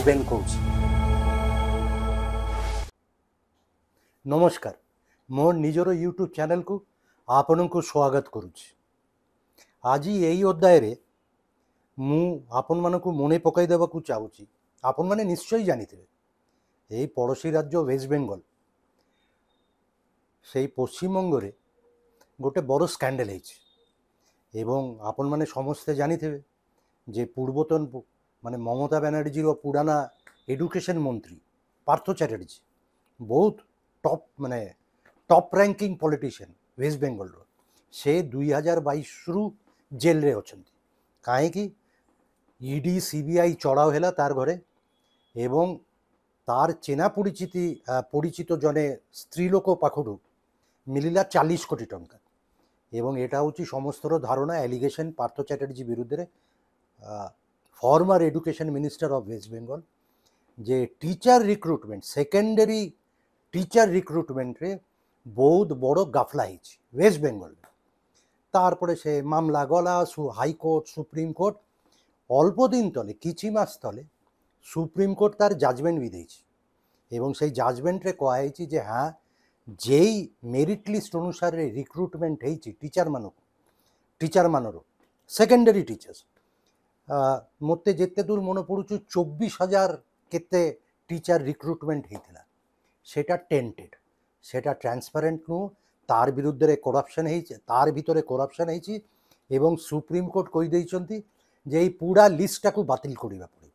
ধ্রুবেন কৌশি। ନମସ୍କାର, ମୋର ନିଜର ୟୁଟ୍ୟୁବ୍ ଚ୍ୟାନେଲ୍କୁ ଆପଣଙ୍କୁ ସ୍ୱାଗତ କରୁଛି। ଆଜି ଏହି ଅଧ୍ୟାୟରେ ମୁଁ ଆପଣମାନଙ୍କୁ ମନେ ପକାଇ ଦେବାକୁ ଚାହୁଁଛି, ଆପଣମାନେ ନିଶ୍ଚୟ ଜାଣିଥିବେ ଏହି ପଡ଼ୋଶୀ ରାଜ୍ୟ ୱେଷ୍ଟବେଙ୍ଗଲ, ସେହି ପଶ୍ଚିମବଙ୍ଗରେ ଗୋଟେ ବଡ଼ ସ୍କାଣ୍ଡେଲ ହେଇଛି ଏବଂ ଆପଣମାନେ ସମସ୍ତେ ଜାଣିଥିବେ ଯେ ପୂର୍ବତନ ମାନେ ମମତା ବାନାର୍ଜୀର ପୁରାନା ଏଡୁକେସନ୍ ମନ୍ତ୍ରୀ ପାର୍ଥ ଚ୍ୟାଟାର୍ଜୀ ବହୁତ ଟପ୍ ର୍ୟାଙ୍କିଂ ପଲିଟିସିଆନ୍ ୱେଷ୍ଟବେଙ୍ଗଲର, ସେ 2022ରୁ ଜେଲ୍ରେ ଅଛନ୍ତି। କାହିଁକି? ଇଡି ସିବିଆଇ ଚଢ଼ାଉ ହେଲା ତାର ଘରେ ଏବଂ ତାର ଚିହ୍ନା ପରିଚିତ ଜଣେ ସ୍ତ୍ରୀ ଲୋକ ପାଖରୁ ମିଳିଲା 40 କୋଟି ଟଙ୍କା ଏବଂ এটা ହେଉଛି ସମସ୍ତର ଧାରଣା ଆଲିଗେସନ୍ ପାର୍ଥ ଚ୍ୟାଟାର୍ଜୀ ବିରୁଦ୍ଧରେ, ଫର୍ମର ଏଡୁକେସନ୍ ମିନିଷ୍ଟର ଅଫ୍ ୱେଷ୍ଟବେଙ୍ଗଲ, ଯେ ଟିଚର ରିକ୍ରୁଟମେଣ୍ଟ ସେକେଣ୍ଡାରୀ টিচার রিক্রুটমেন্টরে বহুত বড় গাফলা হয়েছে ওয়েস্টবেঙ্গলে। তারপরে সে মামলা গলা হাইকোর্ট সুপ্রিমকোর্ট, অল্প দিন তলে কিছু মাস তলে সুপ্রিমকোর্ট তার জাজমেন্ট বি দিয়েছে এবং সেই জাজমেন্টরে কয়া হয়েছে যে হ্যাঁ, যেই মেরিট লিস্ট অনুসারে রিক্রুটমেন্ট হয়েছে টিচার মানর সেকেন্ডারি টিচর্স, মতো যেতে দূর মনে পড়ুଛୁ 24,000 কেতে টিচার রিক্রুটমেন্ট হয়েছিল। সেটা টেন্টেড, সেটা ট্রান্সপারেন্ট নু, তার বিরুদ্ধে করাপশন হয়েছে, তার ভিতরে করাপশন হয়েছে এবং সুপ্রিমকোর্ট কই ଦେଇଛନ୍ତି যে এই পুরা লিস্টটাকে বাতিল করা পড়ে।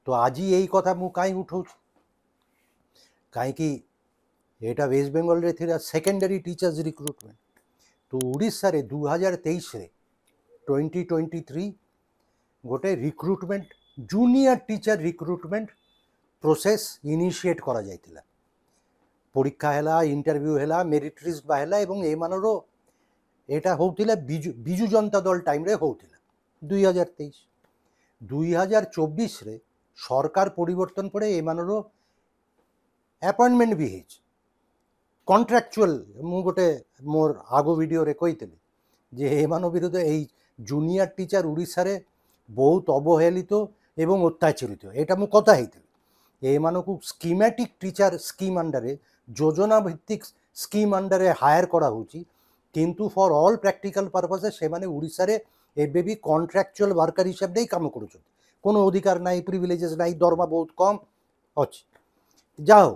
তো আজি এই কথা মু কাই উঠাউছি, কাইকি এটা ওয়েস্টবেঙ্গলরে থিলা সেকেন্ডারি টিচর্স রিক্রুটমেন্ট। তো ওড়িশারে 2023রে 2023 গোটে recruitment junior টিচর recruitment process initiate करा जाइतिला। परीक्षा हैला, इंटरव्यू हैला, मेरिट लिस्ट बाहला एवं एमानरो एटा होउतिला बिजु जनता दल टाइम रे होउतिला 2023। 2024 रे सरकार परिवर्तन पड़े एमानरो अपॉइंटमेंट भी हेच कॉन्ट्रैक्चुअल। मु गोटे मोर आगो वीडियो रे कहितली जे एमानो विरुद्ध एई जूनियर टीचर ओडिशा रे बहुत अवहेलित एवं अत्याचारित, एटा मु कथा हेइतली। एमानकु स्कीमेटिक टीचर स्कीम अंडरे योजना भित्तिक स्कीम अंडरे हायर करा होची, किंतु फॉर ऑल प्रैक्टिकल पर्पसेस से माने ओडिशा रे एबे भी कॉन्ट्रैक्चुअल वर्कर हिसाब दे काम करूछन, कोनो अधिकार नाही, प्रिविलेजेस नाही, दरमा बहुत कम अछि। जाओ,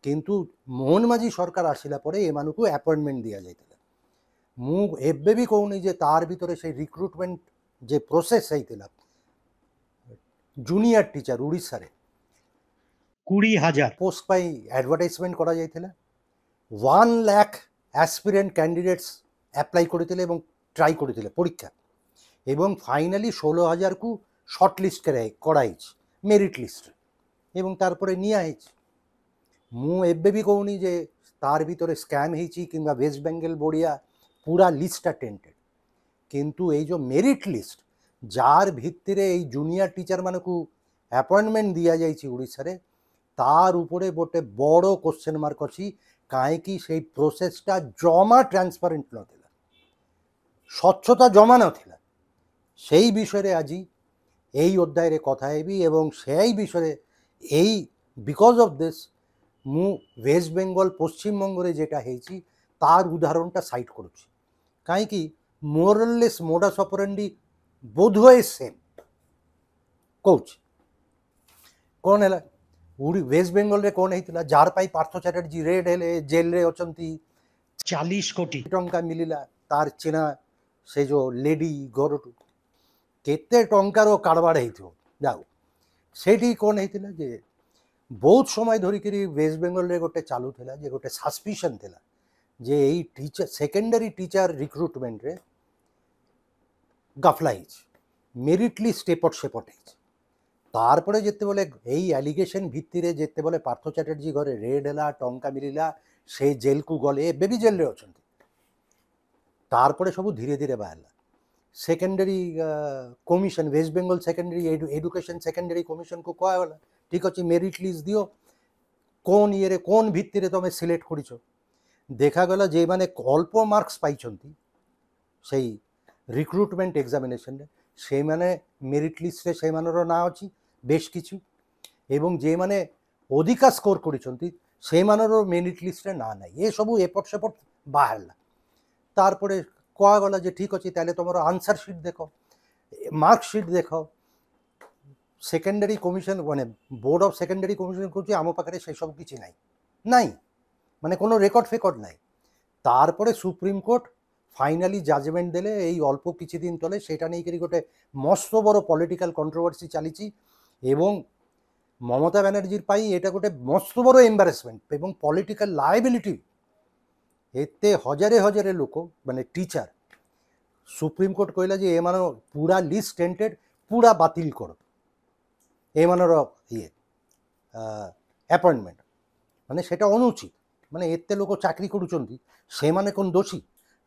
किंतु मोहन माझी सरकार आसिला परे एमानकु अपॉइंटमेंट दिया जाइतिला। मु एबे भी कहूनी जे तार भितरे से रिक्रुटमेंट जे प्रोसेस हेइतिला जूनियर टीचर ओडिशा रे 20,000 पोस्ट पाई एडवर्टाइजमेंट करा जाइतिला। 1 लाख एस्पिरेंट कैंडिडेट्स अप्लाई करथिले एवं ट्राई करथिले परीक्षा एवं फाइनली 16,000 को शॉर्टलिस्ट कराइछ मेरिट लिस्ट एवं तारपरे निया हेछ। मु एबे भी कहूनी जे तार भितरे स्कैम हेछि किंबा वेस्ट बेंगल बोर्डिया पूरा लिस्टटा टेंटेड, किंतु एई जो मेरिट लिस्ट जार भित्तिरे एई जूनियर टीचर मानकु अपॉइंटमेंट दिया जाइछि ओडिशा रे, तार उपरे गोटे बड़ क्वेश्चन मार्क अच्छी। कहीं से प्रोसेसटा जमा ट्रांसपारेंट नाला, स्वच्छता जमा नाला, से विषय आज यही अध्याय कथा हेबी एवं से विषय यही बिकज अफ दिस मु वेस्ट बेंगल पश्चिमबंगे जेटा हेची तार उदाहरणटा साइट करुच्ची। कहीं मोरलेस मोडास ऑपरेंडी बोधवे सेम कौच कौन है वेस्ट बेंगल रे कौन होता जार पाई पार्थ चैटर्जी रेड हेले जेल रे अछंती 40 कोटी टंका मिलिला तार चिना से जो लेडी घरटू केते टंकार कारोबार हेइथो। जाओ सेठी कौन होता जे बहुत समय धरिकी वेस्ट बेंगल रे गोटे चालू थिला जे गोटे सस्पिशन थिला जे एई टीचर सेकेंडरी टीचर रिक्रुटमेंट रे गाफला हेछि, मेरिट लिस्ट एपट सेपट हेछि। तारपरे जेते बोले एई एलिगेशन भित्ति रे जेते बोले पार्थ चैटर्जी घरे रेड हैला, टंका मिलिला, से जेल को गले, एबे भी जेल रे अछंती। तारपरे सब धीरे धीरे बाहरला secondary commission, West Bengal secondary education secondary commission को कहा गला ठीक अच्छे मेरिट लिस्ट दियो, कौन ये कौन भित्ति रे तमे सिलेक्ट करिछो। देखा गला जे माने अल्प मार्क्स पाइछंती सेई रिक्रुटमेंट एग्जामिनेशन रे से माने मेरिट लिस्ट रे से मानर ना अछि बेश किछु, ଏବଂ ଯେଉଁମାନେ ଅଧିକା ସ୍କୋର କରିଛନ୍ତି ସେମାନଙ୍କର ମେରିଟ୍ ଲିଷ୍ଟରେ ନାଁ ନାହିଁ। ଏସବୁ ଏପଟ ସେପଟ ବାହାରିଲା। ତାରପରେ କୁହାଗଲା ଯେ ଠିକ୍ ଅଛି ତାହେଲେ ତୁମର ଆନ୍ସର ସିଟ୍ ଦେଖ, ମାର୍କସିଟ୍ ଦେଖ। ସେକେଣ୍ଡାରୀ କମିଶନ ମାନେ ବୋର୍ଡ଼ ଅଫ୍ ସେକେଣ୍ଡାରୀ କମିଶନ କହୁଛି ଆମ ପାଖରେ ସେସବୁ କିଛି ନାହିଁ, ନାହିଁ ମାନେ কোনো রেকর্ড ফেকর্ড নাই। তারপরে সুপ্রিমকোর্ট ফাইনালি জাজমেন্ট দেলে এই অল্প কিছুদিন তলে, সেটা নিয়ে কি গোটে মস্ত বড় পলিটিক্যাল কন্ট্রোভার্সি চালিছি এবং মমতা ব্যানার্জির পাই এটা গোটে মস্ত বড় এম্বারেসমেন্ট এবং পলিটিক্যাল লায়াবিলিটি। এতে হজারে হজারে লোক মানে টিচার সুপ্রিমকোর্ট কহিলা যে এমানো পুরা লিস্ট টেন্টেড, পুরা বাতিল কর এমানোর ইয়ে অ্যাপয়েন্টমেন্ট, মানে সেটা অনুচিত। মানে এতে লোক চাকরি করুଛନ୍ତି ସେମାନେ কোন দোষী?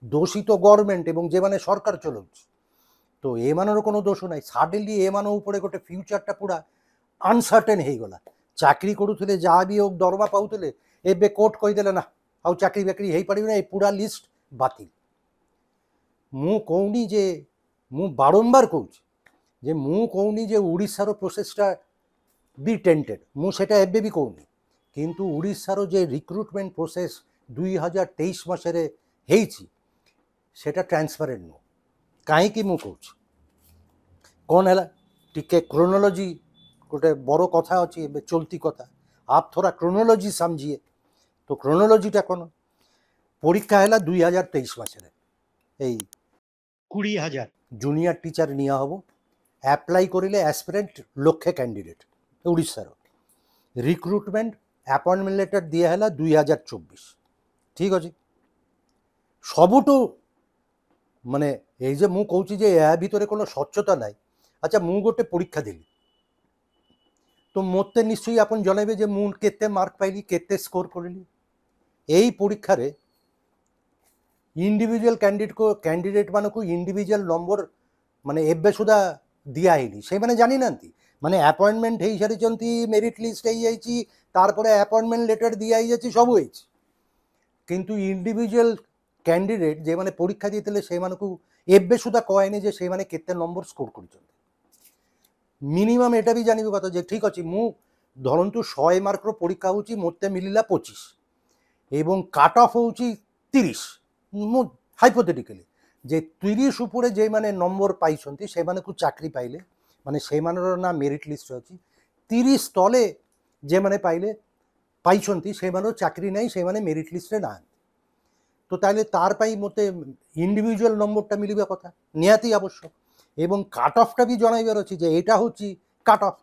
দোষী তো গভর্নমেন্ট এবং যেমানে সরকার চলাଉଛି। তো এমানোর কোনো দোষ নাই। সাডেনলি এমানো উপরে গোটে ফ্ୟୁଚରটা পুরা ଅନସର୍ଟେନ୍ ହେଇଗଲା। ଚାକିରି କରୁଥିଲେ ଯାହା ବି ହଉ ଦରମା ପାଉଥିଲେ, ଏବେ କୋର୍ଟ କହିଦେଲେ ନା ଆଉ ଚାକିରି ବାକିରି ହେଇପାରିବନି, ଏ ପୁରା ଲିଷ୍ଟ ବାତିଲ। ମୁଁ କହୁନି ଯେ, ମୁଁ ବାରମ୍ବାର କହୁଛି ଯେ ମୁଁ କହୁନି ଯେ ଓଡ଼ିଶାର ପ୍ରୋସେସଟା ବି ଟେଣ୍ଟେଡ୍, ମୁଁ ସେଟା ଏବେ ବି କହୁନି। କିନ୍ତୁ ଓଡ଼ିଶାର ଯେ ରିକ୍ରୁଟମେଣ୍ଟ ପ୍ରୋସେସ୍ 2023 ମାସରେ ହେଇଛି ସେଟା ଟ୍ରାନ୍ସପାରେଣ୍ଟ ନୁହଁ। କାହିଁକି ମୁଁ କହୁଛି, କ'ଣ ହେଲା ଟିକେ କ୍ରୋନୋଲୋଜି, गोटे बड़ कथा अच्छी ए चलती कथा, आप थोड़ा क्रोनोलॉजी समझिए। तो क्रोनोलॉजीटा कौन? परीक्षा है 2023 मासरे 20,000 जूनियर टीचर निया हम, अप्लाई करिले एस्पिरेंट लक्षे कैंडिडेट ओडिशार। रिक्रुटमेंट अपॉइंटमेंट लेटर दिया है 2024। ठीक अच्छे सबुठू माने ये जे मु कहूँ जे या भितर कोनो स्वच्छता ना। अच्छा मु गोटे परीक्षा देली तो मत निश्चय आप जनइबे जे मु केते मार्क पाइली, केते स्कोर करली। यही परीक्षा रे इंडिविजुअल कैंडिडेट मान को इंडिविजुअल नंबर माने एबे सुधा दिया हैनी, से माने जानी नांती। माने अपॉइंटमेंट हे सारी, मेरिट लिस्ट हे जाइछि, तारपरे अपॉइंटमेंट लेटर दिया ही जाइछि, सब होइछि। किंतु इंडिविजुअल कैंडिडेट जे माने परीक्षा दिथिले से माने को एबे सुधा कहैनी जे से माने केते नंबर स्कोर करछन। मिनिमम एटा भी जानवे कथा जे ठीक अच्छे मु धरतु 100 मार्कर परीक्षा होची, मते मिलिला 25 एवं काट ऑफ होची 30। मु हाइपोथेटिकली जे 30 उपरे जे माने नंबर पाइछंती से माने को चाकरी पाइले, माने से मानर ना मेरिट लिस्ट अछि। 30 तले जे माने पाइले पाइछंती से मानर चाकरी नहीं, से माने मेरिट लिस्ट रे ना। तो ताले तार पाई मते इंडिविजुअल नंबरटा मिलिबा कथा निहाती आवश्यक। এবং কাট অফটা भी জানাইবার আছে যে এটা হচ্ছে কাট অফ।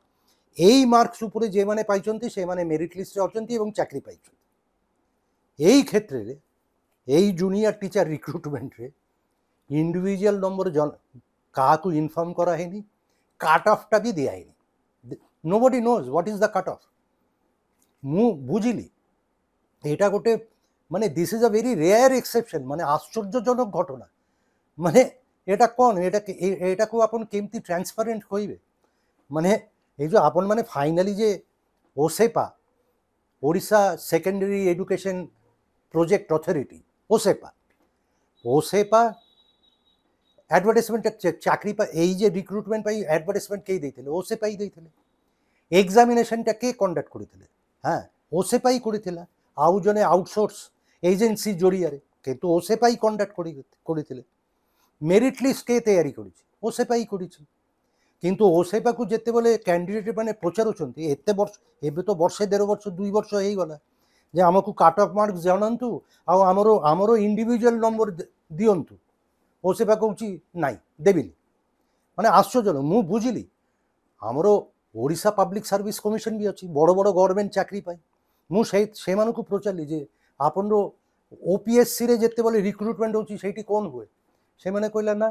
এই মার্কস উপরে যে মানে পাইছন্তি সে মানে মেরিট লিস্টে অছন্তি এবং চাকরি পাইছন্তি। এই ক্ষেত্রে এই জুনিয়র টিচার রিক্রুটমেন্টরে ইন্ডিভিজুয়াল নম্বর কাহাকু ইনফর্ম করা হয়নি, কাট অফটা भी দিয়া হয়নি। Nobody knows what is the cut off. মু বুঝিলি এটা গোটে মানে this is a very rare exception, মানে আশ্চর্যজনক ঘটনা। মানে এটা কোন এটাকে আপন কেমতি ট্রান্সপারেন্ট কইবে? মানে এই যে আপন মানে ফাইনালি যে OSEPA Odisha secondary education project authority OSEPA advertisement চাকরি পা এই যে রিক্রুটমেন্ট পাই অ্যাডভার্টাইজমেন্ট কে দিয়েছিল? ওসেপাই দিয়েছিল। এক্সামিনেশনটা কে কন্ডাক্ট করেছিল? হ্যাঁ ওসেপাই করেছিল, আউ জনে আউটসোর্স এজেন্সি জড়িয়ে, কিন্তু ওসেপাই কন্ডাক্ট করেছিল। মেরিট লিস্ট কে তৈরি করেছে? ওসেপাই করেছে। কিন্তু ওসেপাকু যেତେବେଳେ ক্যান্ডিডেট মানে পচাରୁଛନ୍ତି এতে ବର୍ଷ ଏବେ ତ ବର୍ଷେ 1.5 ବର୍ଷ 2 ବର୍ଷ ହେଇଗଲା ଯେ ଆମକୁ କାଟ୍ ଅଫ୍ ମାର୍କ ଜଣାନ୍ତୁ ଆଉ ଆମର ଇଣ୍ଡିଭିଜୁଆଲ ନମ୍ବର ଦିଅନ୍ତୁ, ଓସେପା କହୁଛି ନାଇଁ ଦେବିନି। ମାନେ ଆଶ୍ଚର୍ଯ୍ୟ। ମୁଁ ବୁଝିଲି ଆମର ଓଡ଼ିଶା ପବ୍ଲିକ ସର୍ଭିସ କମିଶନ ବି ଅଛି ବଡ଼ ବଡ଼ ଗଭର୍ଣ୍ଣମେଣ୍ଟ ଚାକିରି ପାଇଁ। ମୁଁ ସେମାନଙ୍କୁ ପଚାରିଲି ଯେ ଆପଣର ଓପିଏସସିରେ ଯେତେବେଳେ ରିକ୍ରୁଟମେଣ୍ଟ ହେଉଛି ସେଇଠି କ'ଣ ହୁଏ? से मैंने कहला ना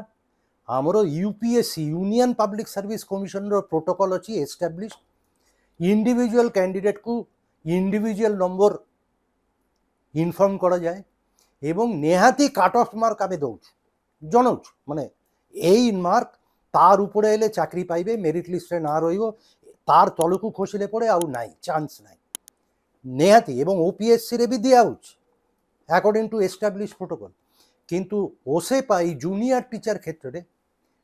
आमर UPSC union public service commission protocol अच्छी एस्टाब्लिश इंडिविजुअल कैंडिडेट को इंडिविजुअल नंबर इनफर्म करा जाए एवं नेहाती काट ऑफ मार्क आम दौ जनाऊ माने यही मार्क तार उपरे एले चाकरी पाइबे, मेरिट लिस्ट रे ना रहिबो, तार तलकू खसिले पड़े आउ नाई चांस नाई नेहाती। एवं ओपीएससी रे भी दिया अकॉर्डिंग टू एस्टाब्लिश प्रोटोकॉल। किंतु ओसेपा जूनियर टीचर क्षेत्र में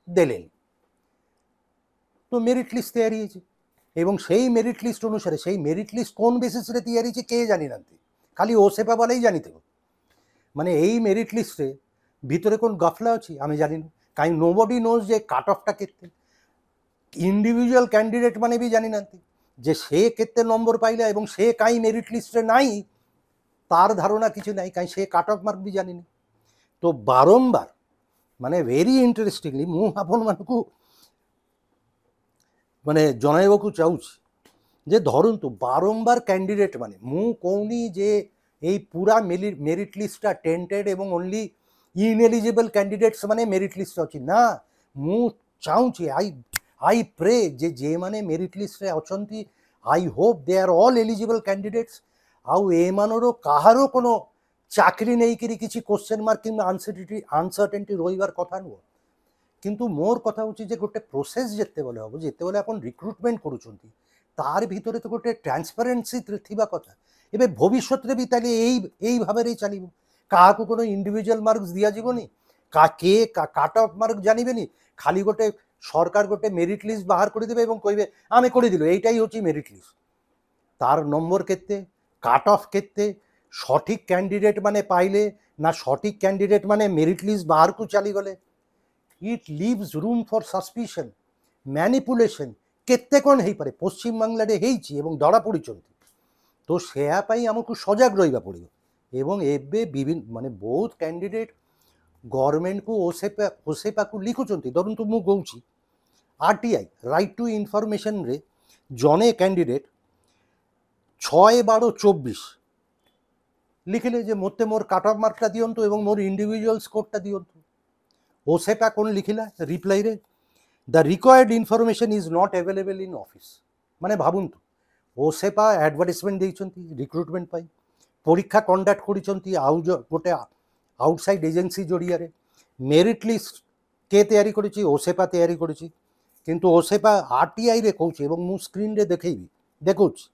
देलेनी। तो मेरिट लिस्ट तैयारी है এবং সেই মেরিট লিস্ট অনুসারে সেই মেরিট লিস্ট কোন বেসিসরে তৈরি হয়েছে কে জানি না, খালি ওসেপা বলেই জানিতে। মানে এই মেরিট লিস্টে ভিতরে কোন গাফলা আছে আমি জানি না, কাই নোবডি নোজ যে কাট অফটা কেতে ইন্ডিভিজুয়াল ক্যান্ডিডেট মানে বি জানি না যে সে কেতে নম্বর পাইলা এবং সে কাই মেরিট লিস্টে নাই তার ধারণা কিছু নাই, কাই সে কাট অফ মার্ক বি জানি না। তো বারম্বার মানে ভেরি ইন্টারেস্টিংলি ମୁଁ ଆପଣମାନଙ୍କୁ ମାନେ ଜଣାଇବାକୁ ଚାହୁଁଛି ଯେ ଧରନ୍ତୁ ବାରମ୍ବାର କ୍ୟାଣ୍ଡିଡେଟ୍ ମାନେ ମୁଁ କହୁନି ଯେ ଏଇ ପୁରା ମେରିଟ୍ ଲିଷ୍ଟଟା ଟେଣ୍ଟେଡ୍ ଏବଂ ଓନ୍ଲି ଇନ୍ଏଲିଜିବଲ୍ କ୍ୟାଣ୍ଡିଡେଟ୍ସ ମାନେ ମେରିଟ୍ ଲିଷ୍ଟ ଅଛି ନା, ମୁଁ ଚାହୁଁଛି ଆଇ ପ୍ରେ ଯେ ଯେଉଁମାନେ ମେରିଟ୍ ଲିଷ୍ଟରେ ଅଛନ୍ତି I hope they are all eligible candidates, ଆଉ ଏମାନର କାହାର কোনো ଚାକିରି ନେଇକିରି କିଛି କ୍ୱେଶ୍ଚନ୍ ମାର୍କ କିମ୍ବା ଆନସର୍ଟେନିଟି ରହିବାର କଥା ନୁହଁ। কিন্তু মোর কথা হচ্ছে যে গোটে প্রোসেস যেତେବେଳେ হব, যেତେବେଳେ ଆପଣ রিক্রুটমেন্ট করুଛନ୍ତି তার ভিতরে তো গোটে ট্রান্সপারেন্সি থিবা কথা। এবে ভবিষ্যতে বি তাহলে এই ভাবে চালিব, কাহাকু কোনো ইন্ডিভিজুয়াল মার্কস দিয়াযিবনি, কে কাট অফ মার্ক জানিবেনি, খালি গোটে সরকার গোটে মেরিট লিস্ট বাহার করে দেবে এবং কইবে আমি করে দিল, এইটাই হচ্ছে মেরিট লিস্ট। তার নম্বর কেতে, কাট অফ কেতে, সঠিক ক্যান্ডিডেট মানে পাইলে না সঠিক ক্যান্ডিডেট মানে মেরিট লিস্ট বাহারকু চালিগলে, it leaves room for suspicion, manipulation କେତେ କ'ଣ ହେଇପାରେ ପଶ୍ଚିମବାଂଲାରେ ହେଇଛି ଏବଂ ଧରା ପଡ଼ିଛନ୍ତି। ତ ସେୟା ପାଇଁ ଆମକୁ ସଜାଗ ରହିବାକୁ ପଡ଼ିବ। ଏବଂ ଏବେ ବିଭିନ୍ନ ମାନେ ବହୁତ କ୍ୟାଣ୍ଡିଡେଟ୍ ଗଭର୍ଣ୍ଣମେଣ୍ଟକୁ ଓସେପାକୁ ଲିଖୁଛନ୍ତି। ଧରନ୍ତୁ ମୁଁ କହୁଛି RTI ରାଇଟ୍ ଟୁ ଇନଫର୍ମେସନ୍ରେ ଜଣେ କ୍ୟାଣ୍ଡିଡେଟ୍ 6/12/24 লিখিলে যে ମୋତେ ମୋର କାଟ୍ ଅଫ୍ ମାର୍କଟା ଦିଅନ୍ତୁ ଏବଂ ମୋର ଇଣ୍ଡିଭିଜୁଆଲ ସ୍କୋରଟା ଦିଅନ୍ତୁ। ଓସେପା କ'ଣ লিখিলা রিপ্লাইরে the required information is not available in office. মানে ভাবন্তু ওসেপা আডভার্টাইজমেন্ট ଦେଇଛନ୍ତି রিক্রুটমেন্ট পাই, পরীক্ষা কন্ডাক্ট କରିଛନ୍ତି ଆଉ ଗୋଟେ আউটসাইড এজেন্সি জড়িয়ারে, মেরিট লিস্ট কে তৈরি করেছি ওসেপা তৈরি করেছি, কিন্তু ওসেপা RTIরে কହୁଛି এবং ମୁଁ স্ক্রিনরে ଦେଖେଇବି ଦେଖଉଛି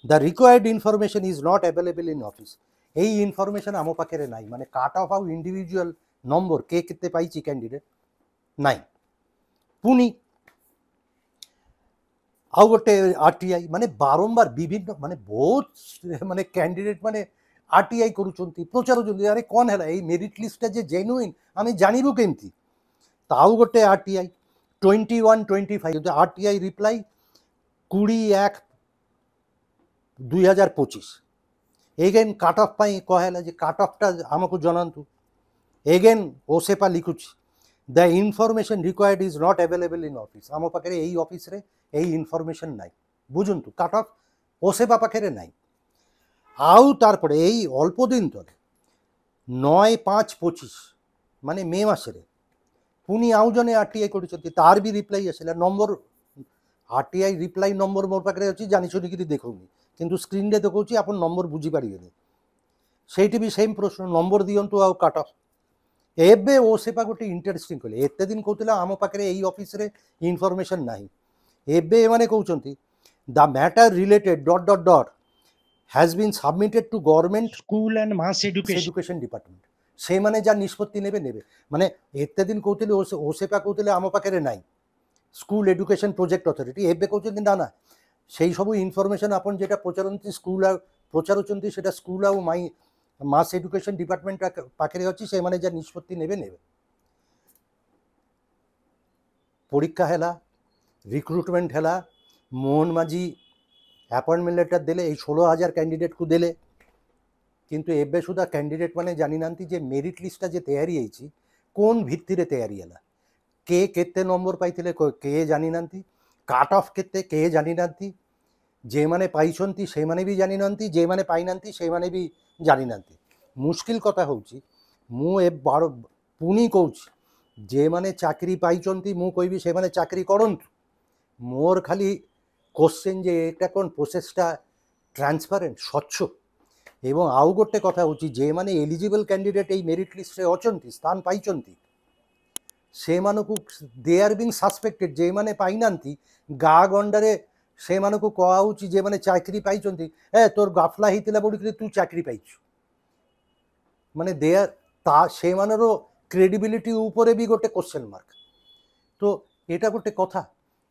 the required information is not available in office. এই ইনফরমেশন ଆମ ପାଖରେ নাই, ମାନେ কাট অফ ଆଉ ইন্ডিভিজুয়াল নম্বর কে কেতে পাইছি ক্যান্ডিডেট নাই। পুনি ଆଉ ଗୋଟେ RTI ମାନେ ବାରମ୍ବାର ବିଭିନ୍ନ ମାନେ ବହୁତ ମାନେ କ୍ୟାଣ୍ଡିଡେଟ୍ ମାନେ RTI କରୁଛନ୍ତି ପଚାରୁଛନ୍ତି ଆରେ କ'ଣ ହେଲା ଏଇ ମେରିଟ୍ ଲିଷ୍ଟଟା ଯେ ଜେନୁଇନ୍ ଆମେ ଜାଣିବୁ କେମିତି। ତ ଆଉ ଗୋଟେ RTI 21/25 RTI reply 20/1/2025 again cut off ପାଇଁ କୁହାହେଲା ଯେ କାଟ୍ ଅଫ୍ଟା ଆମକୁ ଜଣାନ୍ତୁ। এগেন ওসেপা লিখুছি the information required is not available in office. আম পাখে এই অফিসরে এই ইনফরমেশন নাই, বুঝুন্তু কাট অফ ওসেপা পাখে নাই। আউ তারপরে এই অল্প দিন তলে 9/5/25 মানে মে মাসে পুনি আউ জনে RTI করছেন, তার বি রিপ্লাই আসলে নম্বর RTI রিপ্লাই নম্বর মোর পাখে অছি জানি শুনিকি দেখুনি, কিন্তু স্ক্রিনে দেখছি আপনার নম্বর বুঝিপারিবেনি। সেইটি বি সেম প্রশ্ন নম্বর দিয়ন্তু আউ কাট অফ। ଏବେ ଓସେପା ଗୋଟେ ଇଣ୍ଟରେଷ୍ଟିଂ କଲେ, ଏତେ ଦିନ କହୁଥିଲା ଆମ ପାଖରେ ଏଇ ଅଫିସରେ ଇନଫର୍ମେସନ୍ ନାହିଁ, ଏବେ ଏମାନେ କହୁଛନ୍ତି the matter related dot dot dot has been submitted to government school and mass education department. ସେମାନେ ଯାହା ନିଷ୍ପତ୍ତି ନେବେ ନେବେ। ମାନେ ଏତେ ଦିନ କହୁଥିଲେ ଓସେପା କହୁଥିଲେ ଆମ ପାଖରେ ନାହିଁ, ସ୍କୁଲ ଏଡୁକେସନ୍ ପ୍ରୋଜେକ୍ଟ ଅଥରିଟି ଏବେ କହୁଛନ୍ତି ନା ନା ସେଇ ସବୁ ଇନଫର୍ମେସନ୍ ଆପଣ যেটা ପଚାରନ୍ତି ସ୍କୁଲ ଆଉ ପଚାରୁଛନ୍ତି ସେଟା ସ୍କୁଲ ଆଉ মাস এডুকেশন ডিপার্টমেন্ট পাখে অছি, সেমানে যা নিষ্পত্তি নেবে নেবে। পরীক্ষা হেলা, রিক্রুটমেন্ট হেলা, মোহন মাঝি অ্যাপয়েন্টমেন্ট লেটার দেলে এই 16,000 ক্যান্ডিডেটকু দেলে, কিন্তু এবে সুদ্ধা ক্যান্ডিডেট মানে জানি নাহান্তি যে মেরিট লিস্টটা যে তৈরি হয়েছি কোন ভিত্তিরে তৈরি হেলা, কে কেতে নম্বর পাইଥିଲେ কে জানি নাহান্তি, কাট অফ কেতে কে জানি নাহান্তি, যেমানে পাইছন্তি সেমানে বি জানি নাহান্তি, যেমানে পাইনাহান্তি সেমানে বি জানি নাহান্তি। মুশকিল কথা হଉଛି ମୁଁ ପୁଣି କହୁଛି যেମାନେ ଚାକିରି ପାଇଛନ୍ତି ମୁଁ କହିବି ସେମାନେ ଚାକିରି କରନ୍ତୁ। ମୋର ଖାଲି କୋଶ୍ଚିନ୍ ଯେ ଏଇଟା କ'ଣ ପ୍ରୋସେସଟା ଟ୍ରାନ୍ସପାରେଣ୍ଟ ସ୍ୱଚ୍ଛ। ଏବଂ ଆଉ ଗୋଟେ କଥା ହେଉଛି যেମାନେ ଏଲିଜିବଲ୍ କ୍ୟାଣ୍ଡିଡେଟ୍ ଏଇ ମେରିଟ୍ ଲିଷ୍ଟରେ ଅଛନ୍ତି ସ୍ଥାନ ପାଇଛନ୍ତି ସେମାନଙ୍କୁ ଦେ ଆର୍ ବିଂ ସସ୍ପେକ୍ଟେଡ୍, ଯେମାନେ ପାଇନାହାନ୍ତି ଗାଁ ଗଣ୍ଡାରେ ସେମାନଙ୍କୁ କୁହାହେଉଛି ଯେମାନେ ଚାକିରି ପାଇଛନ୍ତି ତୋର ଗାଫଲା ହେଇଥିଲା ବୋଲିକିରି ତୁ ଚାକିରି ପାଇଛୁ। মানে দেয়ার তা সেমানের ক্রেডিবিলিটি উপরে বি গোটে কোশ্চেন মার্ক। তো এটা গোটে কথা,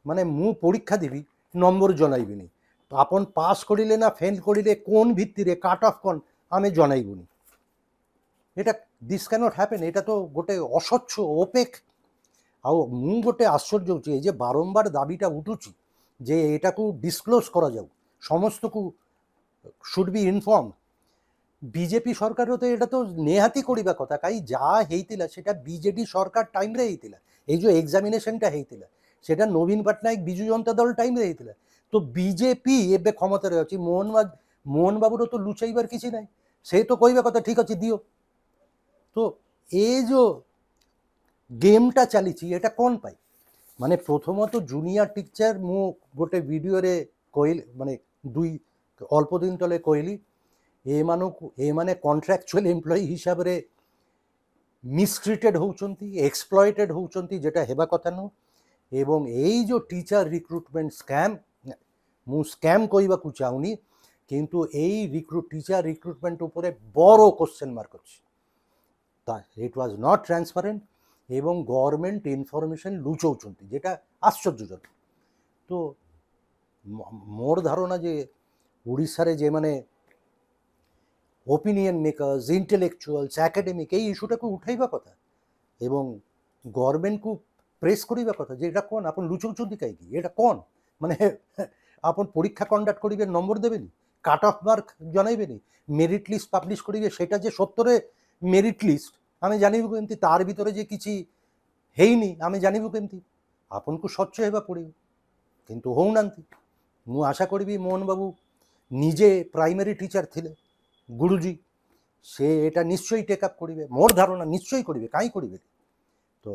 মানে মু পরীক্ষা দেবি নম্বর জনাইবিনি। তো আপন পাস করিলে না ফেল করিলে কোন ভিত্তিরে কাট অফ কন আমি জনাইবনি। এটা দিস ক্যানট হ্যাপেন। এটা তো গোটে অস্বচ্ছ ওপেক। ଆଉ ମୁଁ ଗୋଟେ ଆଶ୍ଚର୍ଯ୍ୟ ହେଉଛି ଏ ଯେ ବାରମ୍ବାର ଦାବିଟା ଉଠୁଛି ଯେ ଏଟାକୁ ଡିସକ୍ଲୋଜ୍ କରାଯାଉ, ସମସ୍ତଙ୍କୁ ସୁଡ୍ ବି ଇନଫର୍ମ। ବିଜେପି ସରକାରର ତ ଏଇଟା ତ ନିହାତି କରିବା କଥା, କାହିଁ ଯାହା ହେଇଥିଲା ସେଟା ବିଜେଡି ସରକାର ଟାଇମ୍ରେ ହେଇଥିଲା। ଏଇ ଯେଉଁ ଏକ୍ଜାମିନେସନ୍ଟା ହେଇଥିଲା ସେଟା ନବୀନ ପଟ୍ଟନାୟକ ବିଜୁ ଜନତା ଦଳ ଟାଇମ୍ରେ ହେଇଥିଲା। ତ ବିଜେପି ଏବେ କ୍ଷମତାରେ ଅଛି, ମୋହନ ବାବୁର ତ ଲୁଚାଇବାର କିଛି ନାହିଁ। ସେ ତ କହିବା କଥା ଠିକ୍ ଅଛି ଦିଅ। ତ ଏ ଯେଉଁ গেমটা চালিছি এটা কোন পাই? মানে প্রথমত জুনিয়র টিচার মু গোটে ভিডিওরে কইলি, মানে দুই অল্প দিন তলে কইলি এমানে কন্ট্রাকচুয়াল এমপ্লয়ি হিসাবে মিসট্রিটেড হউচন্তি, এক্সপ্লয়েটেড হউচন্তি, যেটা হেবা কথা নু। এবং এই যে টিচার রিক্রুটমেন্ট স্ক্যাম, মু স্ক্যাম কইবাকু চাউনি, কিন্তু এই টিচার রিক্রুটমেন্ট উপরে বড় কোশ্চেন মার্ক আছে। তা ইট ওয়াজ নট ট্রান্সপারেন্ট এবং গভর্নমেন্ট ইনফরমেশন লুচৌଛନ୍ତି, যেটা আশ্চর্যজনক। তো মোর ধারণা যে ওড়িশারে যে মানে ওপিনিয়ন মেকার্স, ইন্টেলেকচুয়ালস, একাডেমিক এই ইস্যুটাকে উঠাইবা কথা এবং গভর্নমেন্টକୁ প্রেস করিবা কথা যে এটা কোন আপন লুচৌଛନ୍ତି কাইকি, এটা কোন মানে আপন পরীক্ষা কন্ডাক্ট করিবে, নম্বর দেবেনি, কাট অফ মার্ক জনাইবেনি, মেরিট লিস্ট পাবলিশ করিবে, সেটা যে সত্যরে মেরিট লিস্ট আমি জানিবু কেমতি, তার ভিতরে যে কিছু ହେଇନି আমি জানিবু কেমতি? আপনকু স্বচ্ছ হেবা পড়িব, কিন্তু হউনাନ୍ତି। ମୁଁ ଆଶା କରିବି ମୋହନ ବାବୁ ନିଜେ ପ୍ରାଇମେରୀ ଟିଚର ଥିଲେ, ଗୁରୁଜୀ, ସେ এটা নিশ্চয়ই টেক আপ করিবে, মোর ধারণা নিশ্চয়ই করিবে, কাই করিবে। তো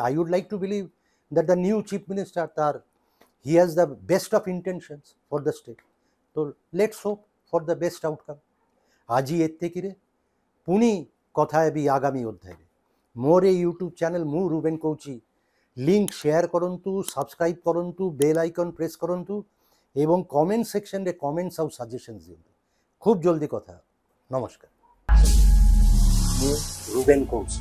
I would like to believe that the new chief minister he has the best of intentions for the state. তো let's hope for the best outcome. ଆଜି ଏତିକିରେ, ପୁଣି କଥା ହେବି ଆଗାମୀ ଅଧ୍ୟାୟରେ। ମୋର ଏ ୟୁଟ୍ୟୁବ୍ ଚ୍ୟାନେଲ୍ ମୁଁ ରୁବେନ୍ କହୁଛି, লিঙ্ক সেয়ার করন্তু, সবসক্রাইব করন্তু, বেল আইকন প্রেস করন্তু এবং কমেন্ট সেকশনে কমেন্টস ଆଉ সাজেশনস দিଅନ୍ତୁ। খুব জলদি কথা। নমস্কার, ମୁଁ ରୁବେନ୍ କହୁଛି।